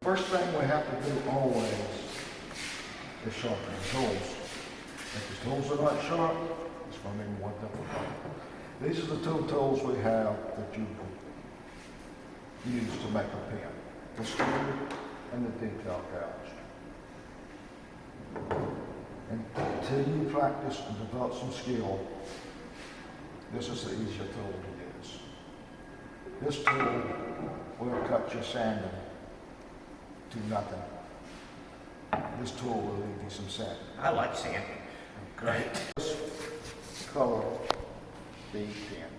first thing we have to do always is sharpen the tools. If the tools are not sharp, it's going to be more difficult. These are the two tools we have that you can use to make a pen. The screw and the detail gouge. And until you practice and develop some skill, this is the easier tool to use. This tool will cut your sanding to nothing. This tool will leave you some sand. I like sanding. Great. This color bead pen.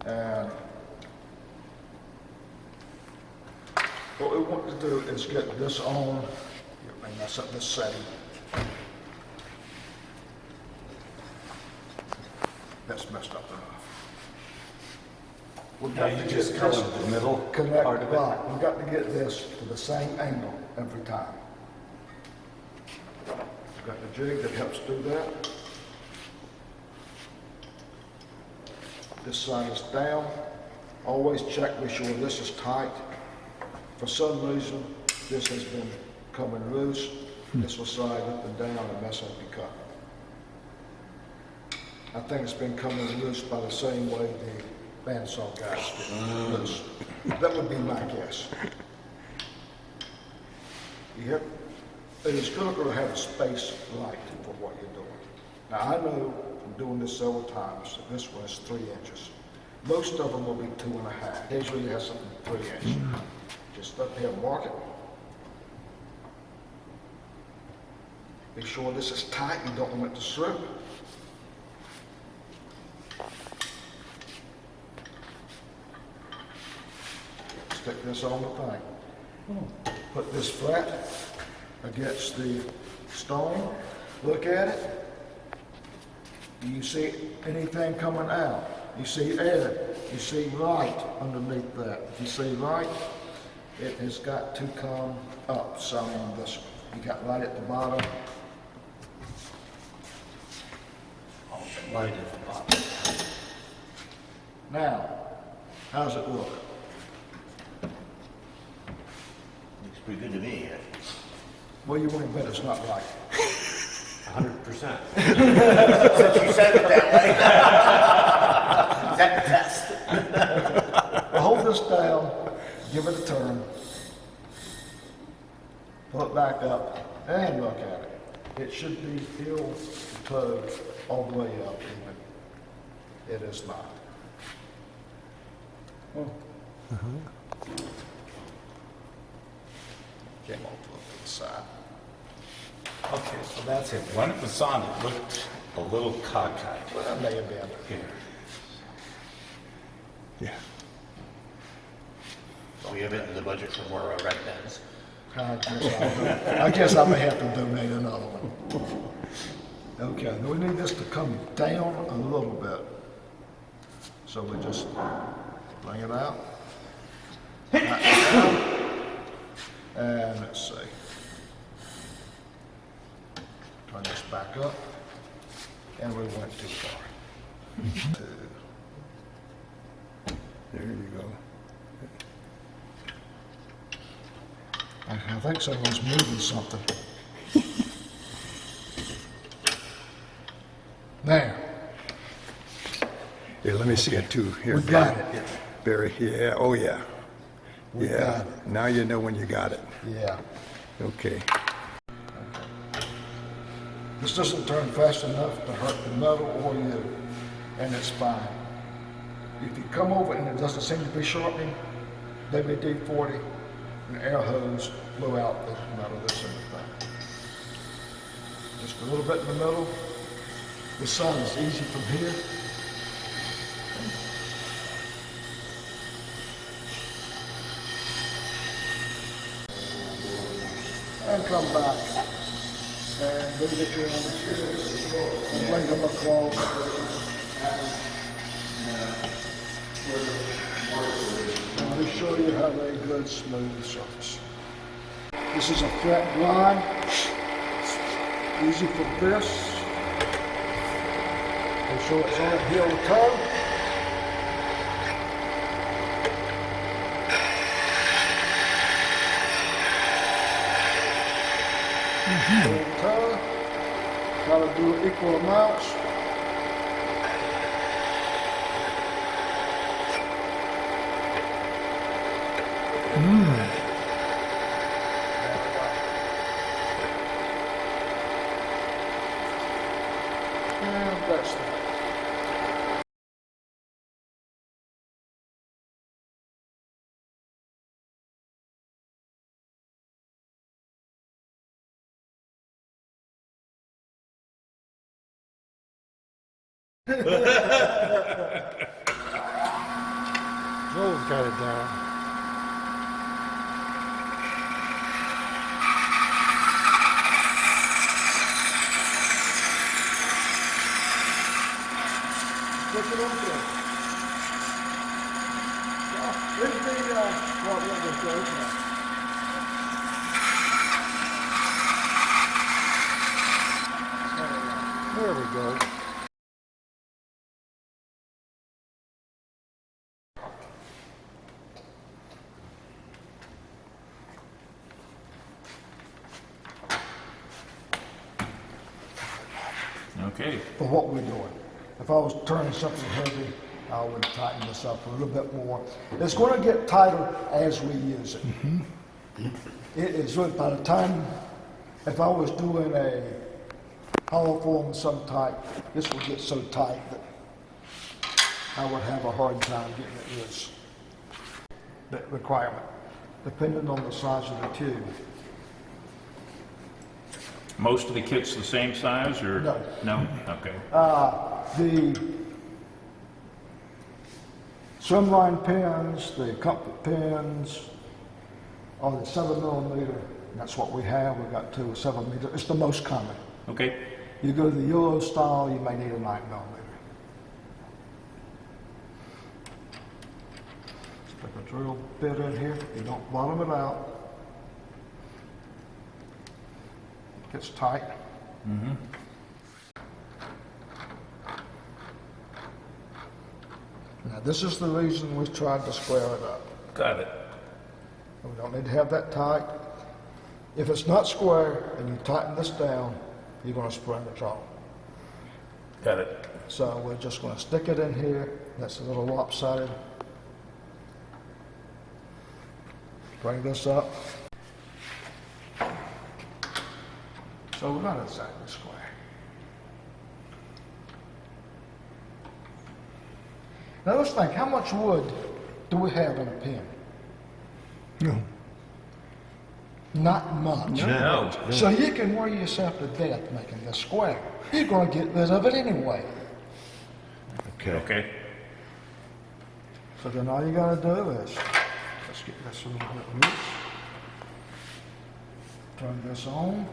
And what we want to do is get this on, and mess up this setting. That's messed up enough. We've got Yeah, to you get just this colored the middle connect, part of it. right. We've got to get this to the same angle every time. We've got the jig that helps do that. This side is down. Always check, be sure this is tight. For some reason, this has been coming loose. This will slide up and down and mess up your cut. I think it's been coming loose by the same way the bandsaw guys get loose. That would be my guess. It is critical to have a space right for what you're doing. Now I know from doing this several times that this one is 3 inches. Most of them will be 2.5. Occasionally you have something 3 inches. Just up here, mark it. Be sure this is tight, you don't want it to slip. Stick this on the thing. Put this flat against the stone. Look at it. Do you see anything coming out? You see air. You see light underneath that. If you see light, it has got to come up some on this one. You got light at the bottom. Light at the bottom. Now, how's it look? Looks pretty good to me. Well, you want to bet it's not right. 100%. Since you said it that way. Is that the test? Well, hold this down, give it a turn, pull it back up, and look at it. It should be heel to toe all the way up even. It is not. Came off to the side. Okay, so that's it. When it was on, it looked a little cockeyed. Well, that may have been. Here. Yeah. So we have it in the budget for more red pens. I guess I may have to donate another one. Okay, we need this to come down a little bit. So we just bring it out. Back down. And let's see. Turn this back up. And we went too far. There you go. I think someone's moving something. There. Here, let me see it too. Here, We got it. Barry. Yeah. Oh, yeah. We Yeah. got it. Now you know when you got it. Yeah. Okay. This doesn't turn fast enough to hurt the metal or you, and it's fine. If you come over and it doesn't seem to be sharpening, WD-40, an air hose blew out the metal that's in the thing. Just a little bit in the middle. The sun is easy from here. And come back. And move it around and bring them across. And let me show you how they good smooth surface. This is a flat line. It's easy for this. Be sure it's on that heel toe. Heel toe. Try to do equal amounts. And that's that. Joel's got it down. Push it on through. This is the, well, we're going to open it. There we go. Okay. For what we're doing. If I was turning something heavy, I would tighten this up a little bit more. It's going to get tighter as we use it. It is, by the time, if I was doing a hollow form of some type, this would get so tight that I would have a hard time getting it loose. The requirement, depending on the size of the tube. Most of the kit's the same size, or? No. No? Okay. The swimline pins, the comfort pins, are the 7mm. That's what we have. We've got 2 7mm. It's the most common. Okay. You go to the Euro style, you may need a 9mm. Stick a drill bit in here. You don't bottom it out. It gets tight. Now this is the reason we tried to square it up. Got it. We don't need to have that tight. If it's not square and you tighten this down, you're going to spring the trough. Got it. So we're just going to stick it in here. That's a little lopsided. Bring this up. So we're not exactly square. Now let's think, how much wood do we have in a pin? No. Not much. No. So you can worry yourself to death making this square. You're going to get rid of it anyway. Okay. So then all you got to do is, let's get this a little bit loose. Turn this on.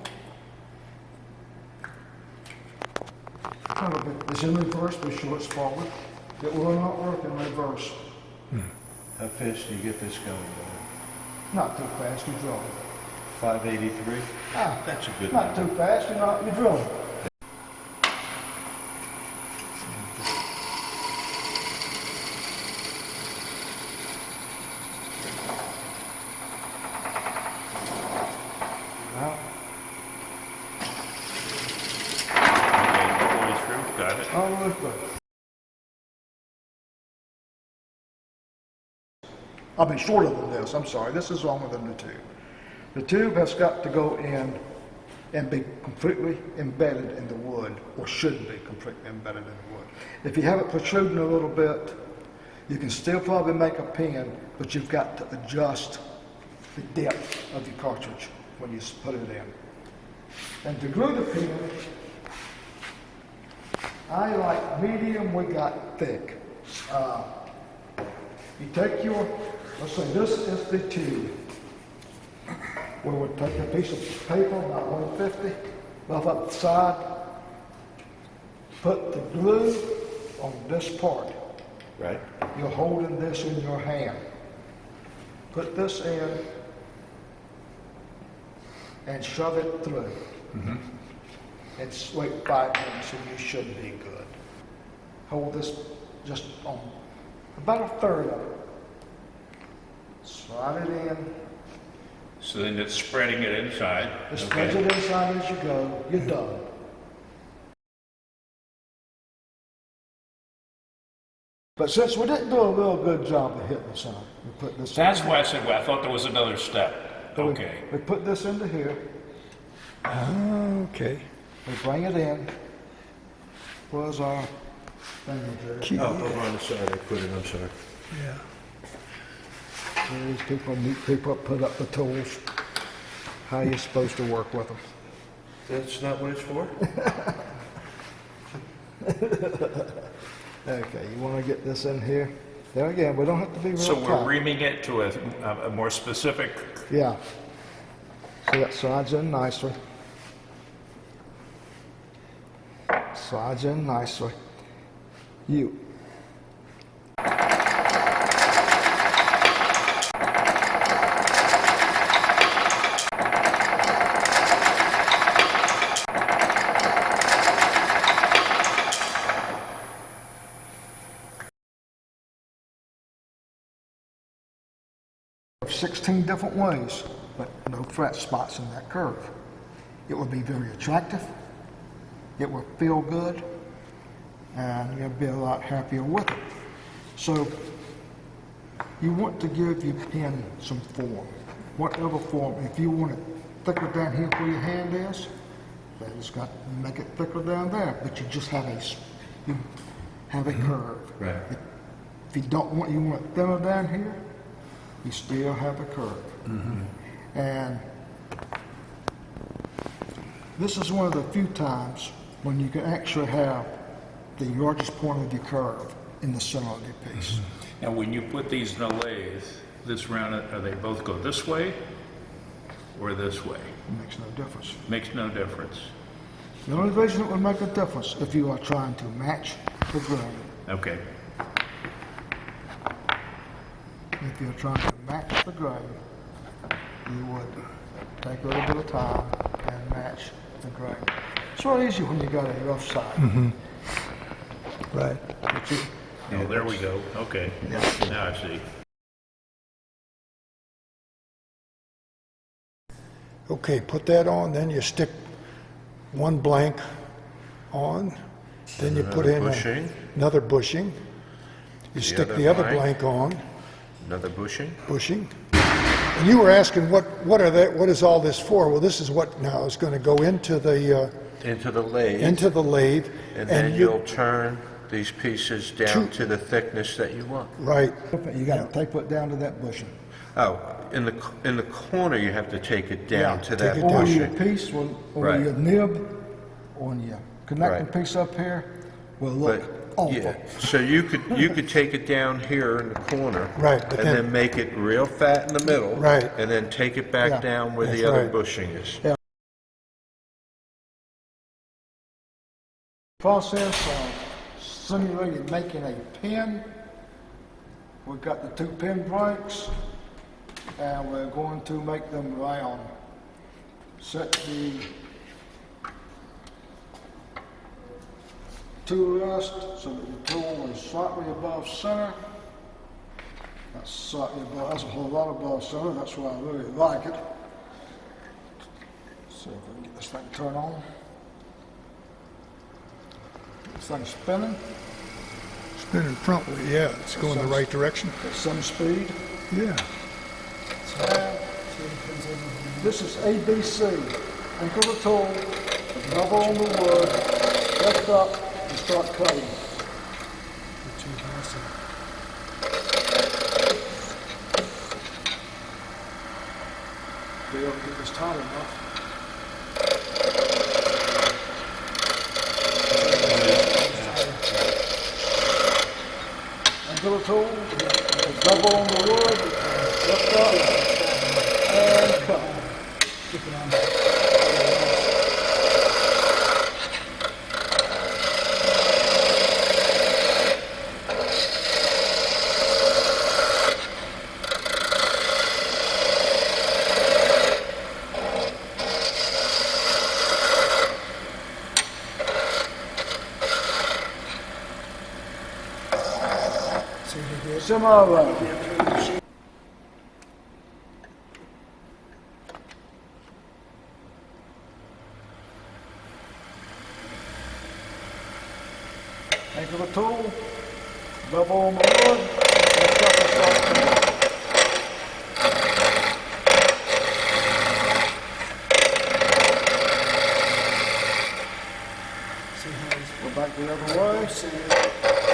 A little bit. It's in reverse, be sure it's forward. It will not work in reverse. How fast do you get this going? Not too fast, you drill. 583? Ah, That's a good not number. too fast, you're drilling. Now, Okay, all the way through. Got it. all the way through. I mean, shorter than this, I'm sorry. This is longer than the tube. The tube has got to go in and be completely embedded in the wood, or should be completely embedded in the wood. If you have it protruding a little bit, you can still probably make a pin, but you've got to adjust the depth of your cartridge when you put it in. And to glue the pin, I like medium, we got thick. You take your, let's say this is the tube. We would take a piece of paper, about 150, buff up the side, put the glue on this part. Right? You're holding this in your hand. Put this in and shove it through. And wait 5 minutes and you should be good. hold this just on about a third of it. Slide it in, So then it's spreading it inside. just spread it inside as you go, you're done. But since we didn't do a real good job of hitting the sign, we put this. That's why I said, well, I thought there was another step. So we- Okay. We put this into here, Okay. we bring it in. Where's our thing there? Key. Oh, over on the side I put it, I'm sorry. Yeah. These people, meet people, put up the tools, how you're supposed to work with them. That's not what it's for? Okay, you want to get this in here? There again, we don't have to be real So tight. we're reaming it to a more specific, Yeah. So that slides in nicely. Slides in nicely. You. Of 16 different ways, but no fret spots in that curve. It will be very attractive, it will feel good, and you'll be a lot happier with it. So you want to give your pen some form, whatever form. If you want it thicker down here where your hand is, then it's got make it thicker down there, but you just have you have a curve. Right. If you don't want, you want it thinner down here, you still have a curve. And this is one of the few times when you can actually have the largest point of your curve in the center of your piece. now when you put these in a lathe, this round, are they both go this way or this way? It makes no difference. Makes no difference. The only reason it would make a difference if you are trying to match the grain. Okay. If you're trying to match the grain, you would take a little bit of time and match the grain. It's real easy when you got a rough side. Right. But you, Oh, there we go. Okay. Now I see. Okay, put that on, then you stick one blank on, then you put in bushing. another bushing. You stick other the other blank. blank on, Another bushing? bushing. And you were asking what is all this for? Well, this is what now is going to go into the Into the lathe. lathe, And then you- you'll turn these pieces down to the thickness that you want. right. you got to tape it down to that bushing. Oh, in the corner you have to take it down to that take it down. Over your bushing. piece, will, over Right. your nib, on your connecting Right. piece up here, will look But awful. yeah, so you could take it down here in the corner, Right, but and then- then make it real fat in the middle, Right. and then take it back Yeah, down where that's the other right. bushing is. Process of simulated making a pen. We've got the two pen blanks, and we're going to make them round. Set the tool rest so that the tool is slightly above center. That's slightly above, that's a whole lot above center, that's why I really like it. See if we can get this thing to turn on. This thing's spinning Spinning frontward, yeah, it's going the right direction. at some speed. Yeah. This is ABC. Think of the tool, double on the wood, lift up, and start cutting. Be able to get this tight enough. Think of the tool, double on the wood, lift up, and cut. tomorrow. Think of a tool, level on the wood, and stuff is like go back the other way.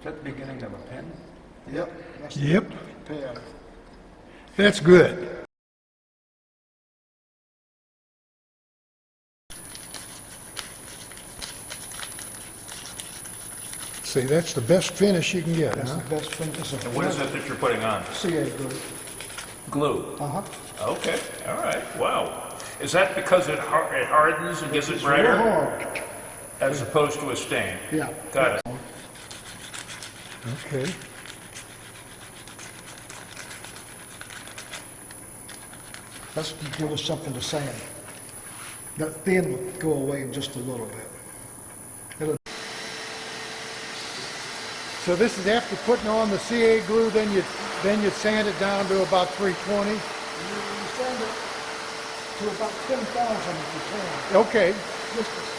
Is that the beginning of a pen? Yep. That's the Yep, pen. that's good. See, that's the best finish you can get, That's huh? the best finish. This is What is it that you're putting on? CA glue. Glue. Uh-huh. Okay, all right, wow. Is that because it hardens and gives it It's real brighter hard. as opposed to a stain? Yeah. Got it. Okay. Let's give us something to sand. That thin will go away in just a little bit. It'll, So this is after putting on the CA glue, then you sand it down to about 320? you sand it to about 10,000 if you can. Okay, Just to-